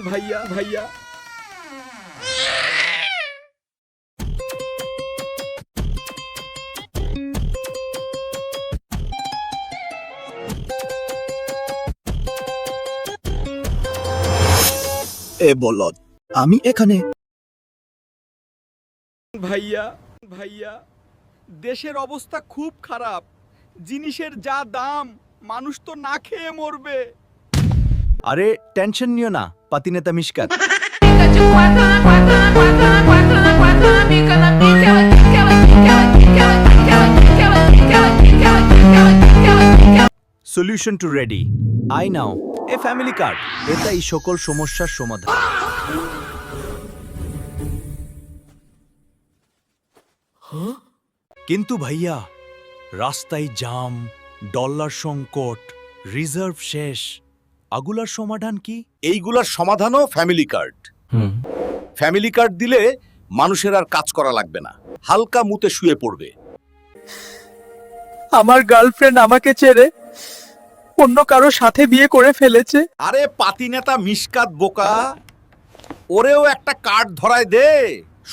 ভাইয়া ভাইয়া এ বলদ, আমি এখানে। ভাইয়া ভাইয়া দেশের অবস্থা খুব খারাপ, জিনিসের যা দাম, মানুষ তো না খেয়ে মরবে। আরে টেনশন নিও না পাতিনেতা Mishkat. Solution to ready. I now a family card, এটাই সকল সমস্যার সমাধান। কিন্তু ভাইয়া, রাস্তায় জাম, ডলার সংকট, রিজার্ভ শেষ, আগুলার সমাধান কি? এইগুলার সমাধানও ফ্যামিলি কার্ড। ফ্যামিলি কার্ড দিলে মানুষের আর কাজ করা লাগবে না, হালকা মুতে শুয়ে পড়বে। আমার গার্লফ্রেন্ড আমাকে ছেড়ে অন্য কারো সাথে বিয়ে করে ফেলেছে। আরে পাতিনেতা মিশকাত বোকা, ওরেও একটা কার্ড ধরায় দে,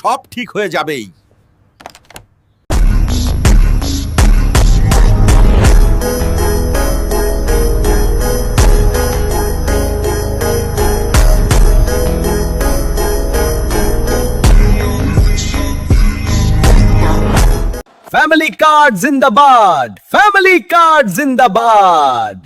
সব ঠিক হয়ে যাবেই। ফ্যামিলি কার্ড জিন্দাবাদ, ফ্যামিলি কার্ড জিন্দাবাদ।